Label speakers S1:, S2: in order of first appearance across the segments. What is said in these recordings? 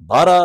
S1: 12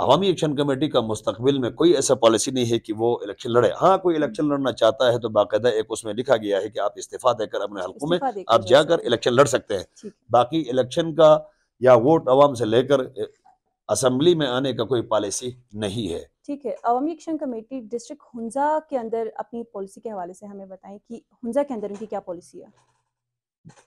S1: عوامی action committee کا مستقبل میں کوئی ایسا پالیسی نہیں ہے کہ وہ الیکشن لڑے. ہاں کوئی الیکشن لڑنا چاہتا ہے تو باقاعدہ ایک اس میں لکھا گیا ہے کہ آپ استعفیٰ دے کر اپنے حلقوں میں
S2: استعفیٰ دے کر
S1: آپ جا
S2: جا
S1: کر
S2: سکتے ہیں.
S1: الیکشن لڑ سکتے ہیں.
S2: ٹھیک
S1: باقی الیکشن کا یا ووٹ عوام سے لے کر اسمبلی میں آنے کا کوئی پالیسی نہیں ہے.
S2: ٹھیک ہے. عوامی ایکشن کمیٹی ڈسٹرکٹ ہنزا کے اندر اپنی پالیسی کے حوالے سے ہمیں بتائیں کہ ہنزا کے اندر ان کی کیا پالیسی ہے؟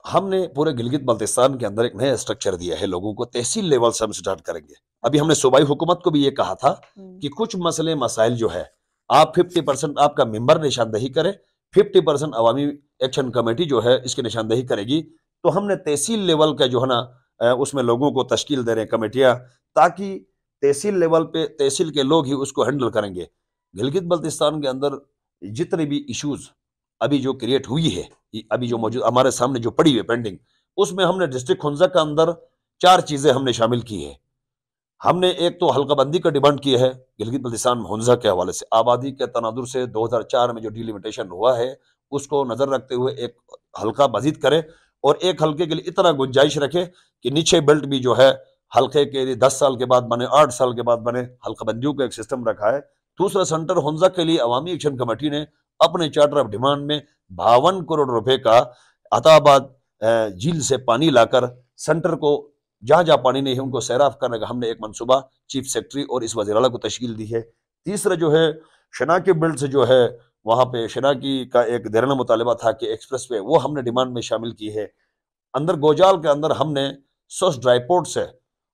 S1: ہم نے پورے گلگت بلتستان کے اندر ایک نیا اسٹرکچر دیا ہے لوگوں کو. تحصیل لیول سے ہم سٹارٹ کریں گے. ابھی ہم نے صوبائی حکومت کو بھی یہ کہا تھا کہ کچھ مسئلے مسائل جو ہے آپ 50% آپ کا ممبر نشاندہی کرے, 50% عوامی ایکشن کمیٹی جو ہے اس کی نشاندہی کرے گی. تو ہم نے تحصیل لیول کا جو ہے نا اس میں لوگوں کو تشکیل دے رہے ہیں کمیٹیاں, تاکہ تحصیل لیول پہ تحصیل کے لوگ ہی اس کو ہینڈل کریں گے. گلگت بلتستان کے اندر جتنے بھی ایشوز ابھی جو کریٹ ہوئی ہے, ابھی جو موجود ہمارے سامنے جو پڑی ہوئی پینڈنگ, اس میں ہم نے ڈسٹرکٹ ہنزا کا اندر 4 چیزیں ہم نے شامل کی ہے. ہم نے ایک تو حلقہ بندی کا ڈیمانڈ کی ہے گلگت بلتستان ہنزا کے حوالے سے. آبادی کے تناظر سے 2004 میں جو ڈیلیمیٹیشن ہوا ہے اس کو نظر رکھتے ہوئے ایک حلقہ مزید کرے, اور ایک حلقے کے لیے اتنا گنجائش رکھے کہ نیچے بیلٹ بھی جو ہے حلقے کے لیے 10 سال کے بعد بنے, 8 سال کے بعد بنے. حلقہ بندیوں کا ایک سسٹم رکھا ہے. دوسرا سینٹر ہنزا کے لیے عوامی ایکشن کمیٹی نے اپنے چارٹر آف ڈیمانڈ میں 52 کروڑ روپے کا عطا آباد جھیل سے پانی لا کر سینٹر کو جہاں جہاں پانی نہیں ہے ان کو سیراب کرنے کا ہم نے ایک منصوبہ چیف سیکرٹری اور اس وزیر اعلیٰ کو تشکیل دی ہے. تیسرا جو ہے شناکی بیلٹ سے جو ہے وہاں پہ شناکی کا ایک دیرینہ مطالبہ تھا کہ ایکسپریس وے, وہ ہم نے ڈیمانڈ میں شامل کی ہے. اندر گوجال کے اندر ہم نے سوس ڈرائی پورٹ سے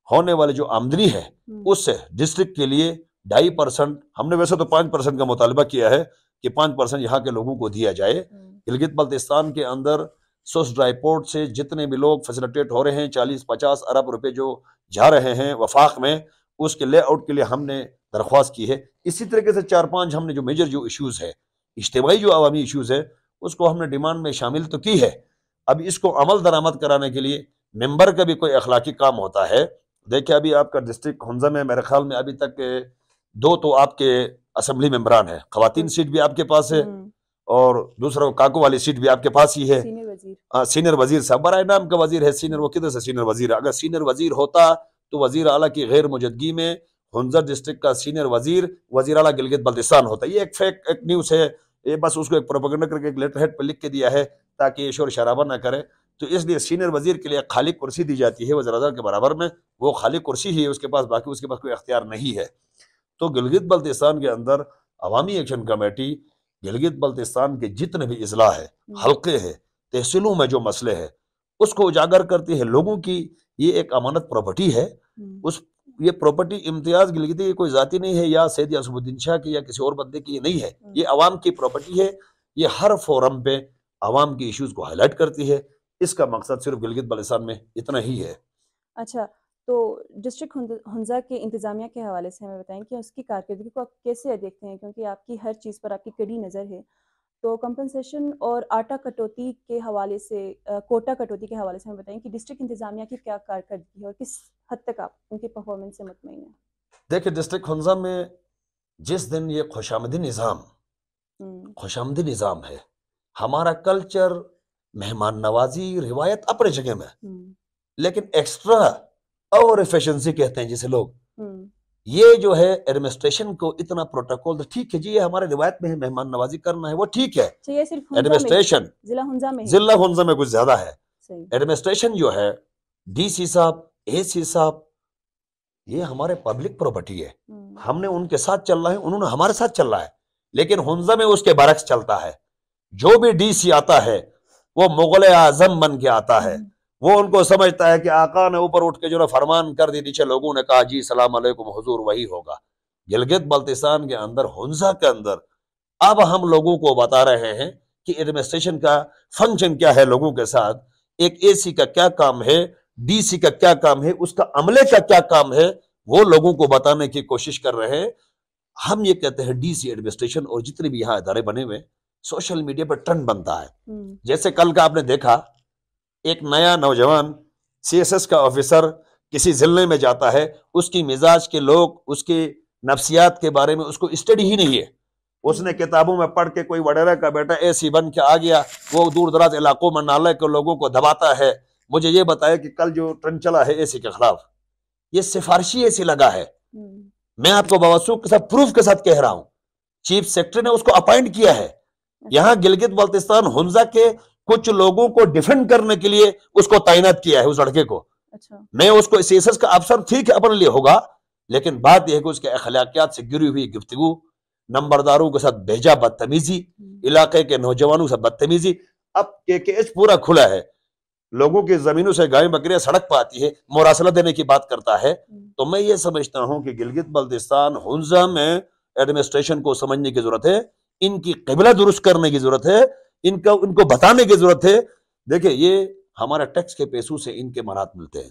S1: ہونے والی جو آمدنی ہے اس سے ڈسٹرکٹ کے لیے 2.5%, ہم نے ویسے تو 5% کا مطالبہ کیا ہے کہ 5% یہاں کے لوگوں کو دیا جائے. گلگت بلتستان کے اندر سوس ڈرائی پورٹ سے جتنے بھی لوگ فیسیلیٹیٹ ہو رہے ہیں 40-50 ارب روپے جو جا رہے ہیں وفاق میں, اس کے لے آؤٹ کے لیے ہم نے درخواست کی ہے. اسی طریقے سے 4-5 ہم نے جو میجر جو ایشوز ہے, اجتماعی جو عوامی ایشوز ہے, اس کو ہم نے ڈیمانڈ میں شامل تو کی ہے. اب اس کو عمل درآمد کرانے کے لیے ممبر کا بھی کوئی اخلاقی کام ہوتا ہے. دیکھیں ابھی آپ کا ڈسٹرکٹ ہنزا میں میرے خیال میں ابھی تک 2 تو آپ کے اسمبلی ممبران ہیں, خواتین سیٹ بھی آپ کے پاس ہے, اور دوسرا کاکو والی سیٹ بھی آپ کے پاس ہی ہے. سینئر وزیر صاحب برائے نام کا وزیر ہے, سینئر وہ کدھر سے سینئر وزیر ہے؟ اگر سینئر وزیر ہوتا تو وزیر اعلیٰ کی غیر موجودگی میں ہنزا ڈسٹرکٹ کا سینئر وزیر اعلیٰ گلگت بلتستان ہوتا. یہ ایک فیک ایک نیوز ہے, یہ بس اس کو ایک پروپیگنڈا کر کے ایک لیٹر ہیڈ پہ لکھ کے دیا ہے تاکہ یہ شور شرابہ نہ کرے. تو اس لیے سینئر وزیر کے لیے خالی کرسی دی جاتی ہے وزیر اعظم کے برابر میں, وہ خالی کرسی ہی ہے اس کے پاس, باقی اس کے پاس کوئی اختیار نہیں ہے. تو گلگت بلتستان کے اندر عوامی ایکشن کمیٹی گلگت بلتستان کے جتنے بھی اضلاع ہے, حلقے ہیں, تحصیلوں میں جو مسئلے ہیں اس کو اجاگر کرتی ہے. لوگوں کی یہ ایک امانت پراپرٹی ہے, یہ پراپرٹی امتیاز گلگتی کی کوئی ذاتی نہیں ہے یا سید یاسب الدین شاہ کی یا کسی اور بندے کی, یہ نہیں ہے, یہ عوام کی پراپرٹی ہے. یہ ہر فورم پہ عوام کی ایشوز کو ہائی لائٹ کرتی ہے. اس کا مقصد صرف گلگت بلتستان میں اتنا ہی ہے.
S2: اچھا, تو ڈسٹرکٹ ہنزا کے انتظامیہ کے حوالے سے ہمیں بتائیں کہ اس کی کارکردگی کو آپ کیسے دیکھتے ہیں, کیونکہ آپ کی ہر چیز پر آپ کی کڑی نظر ہے. تو کمپنسیشن اور آٹا کٹوتی کے حوالے سے, کوٹا کٹوتی کے حوالے سے ہمیں بتائیں کہ ڈسٹرکٹ انتظامیہ کی کیا کارکردگی ہے اور کس حد تک آپ ان کی پرفارمنس سے مطمئن ہیں؟
S1: دیکھیں ڈسٹرکٹ ہنزا میں جس دن یہ خوشامدی نظام ہے, ہمارا کلچر مہمان نوازی روایت اپنے جگہ میں, لیکن ایکسٹرا اور ایفیشنسی کہتے ہیں جسے لوگ, یہ جو ہے ایڈمنسٹریشن کو اتنا پروٹوکول, ٹھیک ہے جی یہ ہمارے روایت میں ہے, مہمان نوازی کرنا ہے وہ ٹھیک ہے, ایڈمنسٹریشن ضلع ہنزا میں کچھ زیادہ ہے. ایڈمنسٹریشن جو ہے ڈی سی صاحب, اے سی صاحب, یہ ہمارے پبلک پراپرٹی ہے, ہم نے ان کے ساتھ چل رہا ہے, انہوں نے ہمارے ساتھ چل رہا ہے. لیکن ہنزا میں اس کے برعکس چلتا ہے. جو بھی ڈی سی آتا ہے وہ مغل اعظم بن کے آتا ہے, وہ ان کو سمجھتا ہے کہ آقا نے اوپر اٹھ کے جو فرمان کر دی, نیچے لوگوں نے کہا جی سلام علیکم حضور, وہی ہوگا. گلگت بلتستان کے اندر ہنزا کے اندر اب ہم لوگوں کو بتا رہے ہیں کہ ایڈمنسٹریشن کا فنکشن کیا ہے لوگوں کے ساتھ, ایک اے سی کا کیا کام ہے, ڈی سی کا کیا کام ہے, اس کا عملے کا کیا کام ہے, وہ لوگوں کو بتانے کی کوشش کر رہے ہیں. ہم یہ کہتے ہیں ڈی سی ایڈمنسٹریشن اور جتنے بھی یہاں ادارے بنے ہوئے سوشل میڈیا پر ٹرینڈ بنتا ہے. جیسے کل کا آپ نے دیکھا ایک نیا نوجوان سی ایس ایس کا آفیسر کسی ضلع میں جاتا ہے, اس کی مزاج کے لوگ اس کے نفسیات کے بارے میں اس کو اسٹڈی ہی نہیں ہے. اس نے کتابوں میں پڑھ کے کوئی وڈیرا کا بیٹا اے سی بن کے آ گیا, وہ دور دراز علاقوں میں نالے کے لوگوں کو دباتا ہے. مجھے یہ بتایا کہ کل جو ٹرینڈ چلا ہے اے سی کے خلاف, یہ سفارشی اے سی لگا ہے, میں آپ کو بوثوق کے ساتھ پروف کے ساتھ کہہ رہا ہوں، چیف سیکرٹری نے اس کو اپائنٹ کیا ہے، یہاں گلگت بلتستان ہنزا کے کچھ لوگوں کو ڈیفینڈ کرنے کے لیے اس کو تعینات کیا ہے، اس لڑکے کو۔ میں اس کو سی ایس ایس کا افسر ٹھیک ہے اپنے لیے ہوگا، لیکن بات یہ ہے کہ اس کے اخلاقیات سے گری ہوئی گفتگو، نمبرداروں کے ساتھ بھیجا بدتمیزی، علاقے کے نوجوانوں سے بدتمیزی۔ اب KKH پورا کھلا ہے، لوگوں کی زمینوں سے گائے بکریاں سڑک پہ آتی ہے، مراسلہ دینے کی بات کرتا ہے۔ تو میں یہ سمجھتا ہوں کہ گلگت بلتستان ہنزا میں ایڈمنسٹریشن کو سمجھنے کی ضرورت ہے، ان کی قبلہ درست کرنے کی ضرورت ہے، ان کو بتانے کی ضرورت ہے۔ دیکھیں یہ ہمارا ٹیکس کے پیسوں سے ان کے منات ملتے ہیں۔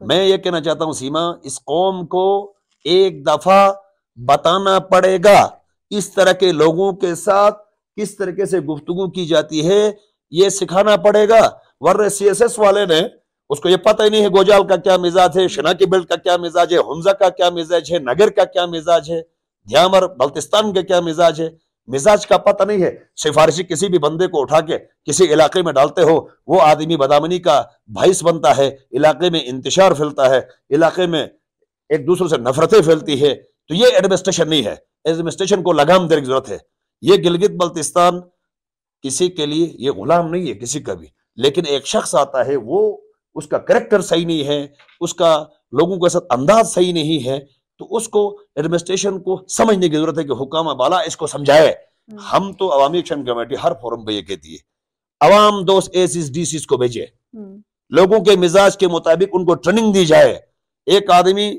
S1: میں یہ کہنا چاہتا ہوں سیما، اس قوم کو ایک دفعہ بتانا پڑے گا اس طرح کے لوگوں کے ساتھ کس طریقے سے گفتگو کی جاتی ہے، یہ سکھانا پڑے گا۔ ورنہ CSS والے نے اس کو یہ پتہ ہی نہیں ہے گوجال کا کیا مزاج ہے، شناکی بیلٹ کا کیا مزاج ہے، ہنزا کا کیا مزاج ہے، نگر کا کیا مزاج ہے، دھیامر بلتستان کا کیا مزاج ہے، مزاج کا پتہ نہیں ہے۔ سفارشی کسی بھی بندے کو اٹھا کے کسی علاقے میں ڈالتے ہو، وہ آدمی بدامنی کا باعث بنتا ہے، علاقے میں انتشار پھیلتا ہے، علاقے میں ایک دوسرے سے نفرتیں پھیلتی ہے۔ تو یہ ایڈمنسٹریشن نہیں ہے، ایڈمنسٹریشن کو لگام دینے کی ضرورت ہے۔ یہ گلگت بلتستان کسی کے لیے یہ غلام نہیں ہے کسی کا بھی، لیکن ایک شخص آتا ہے، وہ اس کا کریکٹر صحیح نہیں ہے، اس کا لوگوں کے ساتھ انداز صحیح نہیں ہے، تو اس کو ایڈمنسٹریشن کو سمجھنے کی ضرورت ہے کہ حکام بالا اس کو سمجھائے۔ ہم تو عوامی ایکشن کمیٹی ہر فورم پہ یہ کہتی ہے، عوام دوست ACs DCs کو بھیجے، لوگوں کے مزاج کے مطابق ان کو ٹریننگ دی جائے۔ ایک آدمی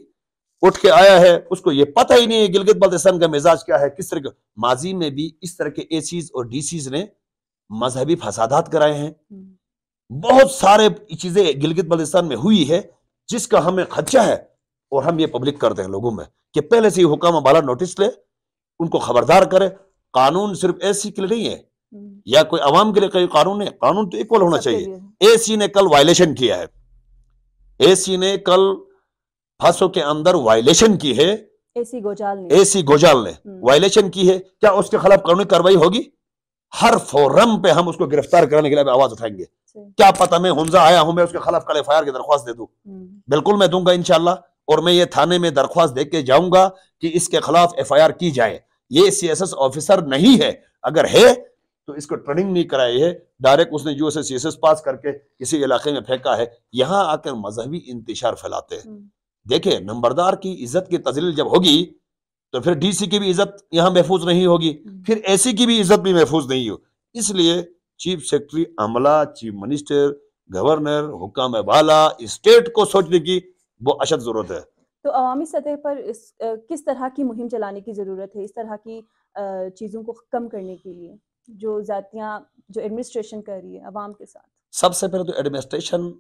S1: اٹھ کے آیا ہے، اس کو یہ پتہ ہی نہیں ہے گلگت بلتستان کا مزاج کیا ہے، کس طرح کا۔ ماضی میں بھی اس طرح کے ACs اور DCs نے مذہبی فسادات کرائے ہیں، بہت سارے چیزیں گلگت بلتستان میں ہوئی ہے جس کا ہمیں خدشہ ہے، اور ہم یہ پبلک کرتے ہیں لوگوں میں کہ پہلے سے ہی حکام بالا نوٹس لے، ان کو خبردار کرے۔ قانون صرف AC کے لیے نہیں ہے یا کوئی عوام کے لیے کوئی قانون ہے، قانون تو ایکول ہونا چاہیے۔ AC نے کل وائلیشن کیا ہے، AC نے کل پھاسو کے اندر وائلیشن کی ہے، AC گوجال نے وائلیشن کی ہے، کیا اس کے خلاف قانونی کارروائی ہوگی؟ ہر فورم پہ ہم اس کو گرفتار کرنے کے لیے آواز اٹھائیں گے۔ کیا پتہ میں ہنزا آیا ہوں، میں اس کے خلاف کل FIR کی درخواست دے دوں، بالکل میں دوں گا انشاءاللہ، اور میں یہ تھانے میں درخواست دے کے جاؤں گا کہ اس کے خلاف FIR کی جائے۔ یہ CSS آفیسر نہیں ہے، اگر ہے تو اس کو ٹریننگ نہیں کرائی ہے، ڈائریکٹ اس نے جو اسے CSS پاس کر کے کسی علاقے میں پھینکا ہے، یہاں آ کر مذہبی انتشار پھیلاتے ہیں۔ دیکھیں نمبردار کی عزت کی تذلیل جب ہوگی تو پھر DC کی بھی عزت یہاں محفوظ نہیں ہوگی، پھر AC کی بھی عزت بھی محفوظ نہیں ہو۔ اس لیے چیف سیکرٹری، عملہ، چیف منسٹر، گورنر، حکام بالا، اسٹیٹ کو سوچنے کی وہ اشد ضرورت ہے۔
S2: تو عوامی سطح پر کس طرح کی مہم چلانے کی ضرورت ہے اس طرح کی چیزوں کو کم کرنے کے لیے جو ذاتیاں جو ایڈمنسٹریشن کر رہی ہے عوام کے ساتھ؟
S1: سب سے پہلے تو ایڈمنسٹریشن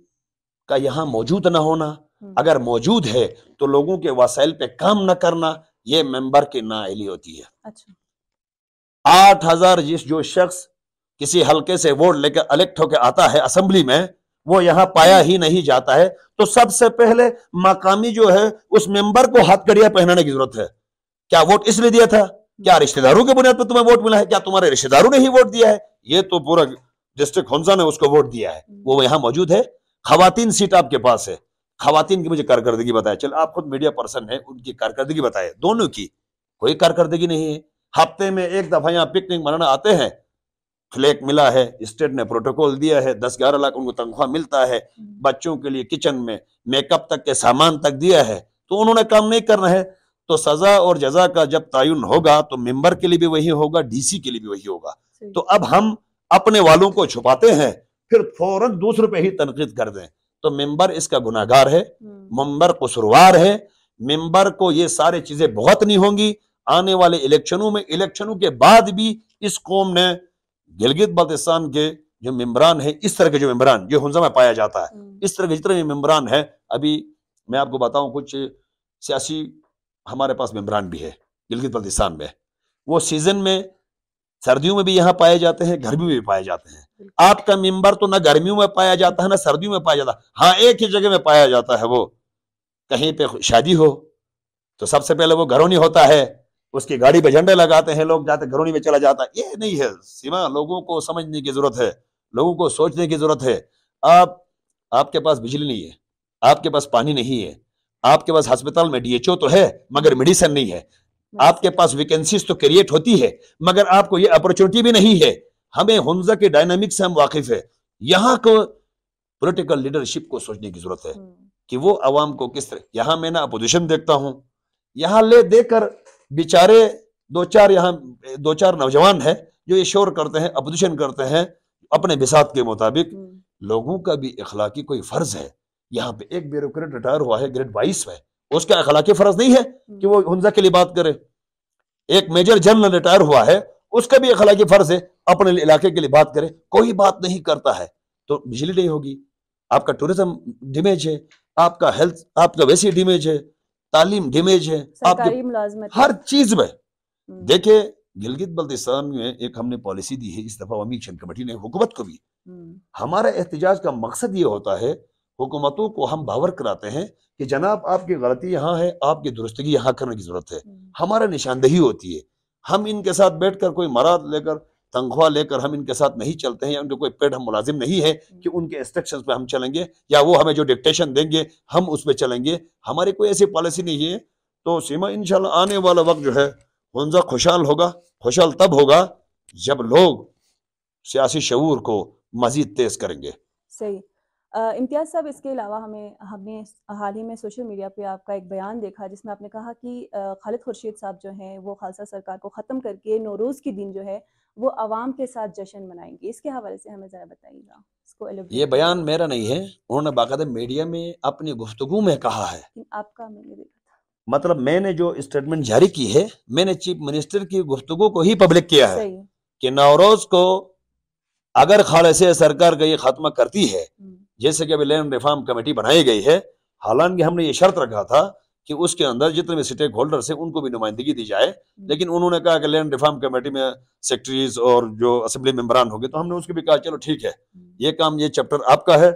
S1: کا یہاں موجود نہ ہونا، اگر موجود ہے تو لوگوں کے وسائل پہ کام نہ کرنا، یہ ممبر کی نااہلی ہوتی ہے۔ اچھا 8000 جو شخص کسی حلقے سے ووٹ لے کر الیکٹ ہو کے آتا ہے اسمبلی میں، وہ یہاں پایا ہی نہیں جاتا ہے، تو سب سے پہلے مقامی جو ہے اس ممبر کو ہتھ کڑیاں پہنانے کی ضرورت ہے۔ کیا ووٹ اس لیے دیا تھا؟ کیا رشتہ داروں کے بنیاد پر تمہیں ووٹ ملا ہے؟ کیا تمہارے رشتہ داروں نے ہی ووٹ دیا ہے؟ یہ تو پورا ڈسٹرکٹ ہنزا نے اس کو ووٹ دیا ہے، وہ یہاں موجود ہے۔ خواتین سیٹ آپ کے پاس ہے، خواتین کی مجھے کارکردگی بتائے، چل آپ خود میڈیا پرسن ہیں، ان کی کارکردگی بتائے، دونوں کی کوئی کارکردگی نہیں ہے۔ ہفتے میں ایک دفعہ یہاں پکنک منانا آتے ہیں، فلیک ملا ہے، اسٹیٹ نے پروٹوکول دیا ہے، 10-11 لاکھ ان کو تنخواہ ملتا ہے، بچوں کے لیے کچن میں میک اپ تک کے سامان تک دیا ہے، تو انہوں نے کام نہیں کرنا ہے۔ تو سزا اور جزا کا جب تعین ہوگا تو ممبر کے لیے بھی وہی ہوگا، DC کے لیے بھی وہی ہوگا۔ تو اب ہم اپنے والوں کو چھپاتے ہیں، پھر فوراً دوسرے پہ ہی تنقید کر دیں، تو ممبر اس کا گناہگار ہے، ممبر قصوروار ہے، ممبر کو یہ سارے چیزیں بہت نہیں ہوں گی۔ آنے والے الیکشنوں میں، الیکشنوں کے بعد بھی اس قوم نے گلگت بلتستان کے جو ممبران ہیں، اس طرح کے جو ممبران جو ہنزا میں پایا جاتا ہے، اس طرح کے جتنے ممبران ہیں، ابھی میں آپ کو بتاؤں کچھ سیاسی ہمارے پاس ممبران بھی ہے گلگت بلتستان میں، وہ سیزن میں سردیوں میں بھی یہاں پائے جاتے ہیں، گرمیوں میں بھی پائے جاتے ہیں۔ آپ کا ممبر تو نہ گرمیوں میں پایا جاتا ہے نہ سردیوں میں پایا جاتا ہے، ہاں ایک ہی جگہ میں پایا جاتا ہے، وہ کہیں پہ شادی ہو تو سب سے پہلے وہ گھرونی ہوتا ہے، اس کی گاڑی پہ جھنڈے لگاتے ہیں، لوگ جاتے گھرونی میں چلا جاتا ہے۔ یہ نہیں ہے سیما، لوگوں کو سمجھنے کی ضرورت ہے، لوگوں کو سوچنے کی ضرورت ہے۔ آپ کے پاس بجلی نہیں ہے، آپ کے پاس پانی نہیں ہے، آپ کے پاس ہسپتال میں DHO تو ہے مگر میڈیسن نہیں ہے. آپ کے پاس ویکنسیز تو کریٹ ہوتی ہے مگر آپ کو یہ اپرچونٹی بھی نہیں ہے. ہمیں حنزہ کے ڈائنامک سے ہم واقف ہے. یہاں کو پولیٹیکل لیڈرشپ کو سوچنے کی ضرورت ہے کہ وہ عوام کو کس طرح. یہاں میں نہ اپوزیشن دیکھتا ہوں, یہاں لے دے کر بیچارے دو چار نوجوان ہیں جو یہ شور کرتے ہیں, اپوزیشن کرتے ہیں اپنے بساط کے مطابق. لوگوں کا بھی اخلاقی کوئی فرض ہے. یہاں پہ ایک بیوروکریٹ ریٹائر ہوا ہے گریڈ 22 میں, اس کا اخلاقی فرض نہیں ہے کہ وہ حنزہ کے لیے بات کرے. ایک میجر جنرل ریٹائر ہوا ہے, اس کا بھی اخلاقی فرض ہے اپنے علاقے کے لیے بات کرے. کوئی بات نہیں کرتا ہے تو بجلی نہیں ہوگی, آپ کا ٹورزم ڈیمیج ہے, آپ کا ہیلتھ, آپ کا ویسی ڈیمیج ہے, تعلیم ڈیمیج ہے, آپ کے ہر چیز میں. دیکھیں گلگت بلتستان میں ایک ہم نے پالیسی دی ہے اس دفعہ عوامی ایکشن کمیٹی نے حکومت کو بھی. ہمارا احتجاج کا مقصد یہ ہوتا ہے حکومتوں کو ہم باور کراتے ہیں کہ جناب آپ کی غلطی یہاں ہے, آپ کی درستگی یہاں کرنے کی ضرورت ہے. ہمارا نشاندہی ہوتی ہے. ہم ان کے ساتھ بیٹھ کر کوئی مراد لے کر تنخواہ لے کر ہم ان کے ساتھ نہیں چلتے ہیں, یا ان کے کوئی پیڈ ہم ملازم نہیں ہے کہ ان کے انسٹرکشنز پہ ہم چلیں گے یا وہ ہمیں جو ڈکٹیشن دیں گے ہم اس پہ چلیں گے. ہماری کوئی ایسی پالیسی نہیں ہے. تو سیما انشاءاللہ آنے والا وقت جو ہے حنزہ خوشحال ہوگا. خوشحال تب ہوگا جب لوگ سیاسی شعور کو مزید تیز کریں گے.
S2: صحیح. امتیاز صاحب, اس کے علاوہ ہم نے حال ہی میں سوشل میڈیا پہ آپ کا ایک بیان دیکھا جس میں آپ نے کہا کہ خالد خورشید صاحب جو ہیں وہ خالصہ سرکار کو ختم کر کے نوروز کی دن جو ہے وہ عوام کے ساتھ جشن منائیں گے. اس کے حوالے سے ہمیں ذرا بتائیے گا. اس کو
S1: یہ بیان میرا نہیں ہے, انہوں نے باقاعدہ میڈیا میں اپنی گفتگو میں کہا ہے.
S2: آپ کا میں نے دیکھا تھا,
S1: مطلب میں نے جو اسٹیٹمنٹ جاری کی ہے میں نے چیف منسٹر کی گفتگو کو ہی پبلک کیا ہے کہ نوروز کو اگر خالصہ سرکار کا یہ خاتمہ کرتی ہے, جیسے کہ ابھی لینڈ ریفارم کمیٹی بنائی گئی ہے, حالانکہ ہم نے یہ شرط رکھا تھا کہ اس کے اندر جتنے بھی سٹیک ہولڈرز ہیں ان کو بھی نمائندگی دی جائے, لیکن انہوں نے کہا کہ لینڈ ریفارم کمیٹی میں سیکٹریز اور جو اسمبلی ممبران ہوں گے, تو ہم نے اس کو بھی کہا چلو ٹھیک ہے یہ کام, یہ چیپٹر آپ کا ہے.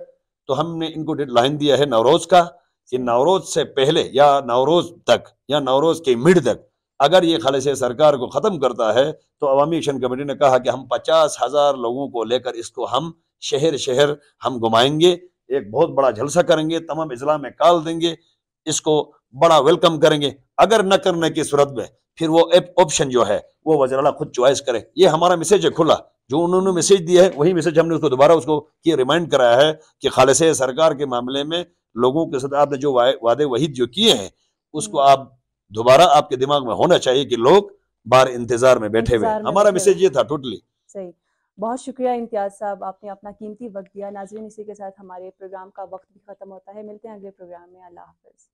S1: تو ہم نے ان کو ڈیڈ لائن دیا ہے نوروز کا کہ نوروز سے پہلے یا نوروز تک یا نوروز کے مڈ تک اگر یہ خالصہ سرکار کو ختم کرتا ہے تو عوامی ایکشن کمیٹی نے کہا کہ ہم 50,000 لوگوں کو لے کر اس کو ہم شہر شہر ہم گھمائیں گے, ایک بہت بڑا جلسہ کریں گے, تمام اضلاع میں کال دیں گے, اس کو بڑا ویلکم کریں گے. اگر نہ کرنے کی صورت میں پھر وہ آپشن جو ہے وہ وزیر اعلیٰ خود چوائس کرے. یہ ہمارا میسج ہے کھلا, جو انہوں نے میسج دیا ہے وہی میسج ہم نے اس کو دوبارہ اس کو یہ ریمائنڈ کرایا ہے کہ خالصہ سرکار کے معاملے میں لوگوں کے ساتھ آپ نے جو وعدے وحید جو کیے ہیں اس کو آپ دوبارہ آپ کے دماغ میں ہونا چاہیے کہ لوگ بار انتظار میں بیٹھے ہوئے. ہمارا میسج یہ تھا ٹوٹلی.
S2: صحیح. بہت شکریہ امتیاز صاحب, آپ نے اپنا قیمتی وقت دیا. ناظرین, اسی کے ساتھ ہمارے پروگرام کا وقت بھی ختم ہوتا ہے. ملتے ہیں اگلے پروگرام میں. اللہ حافظ.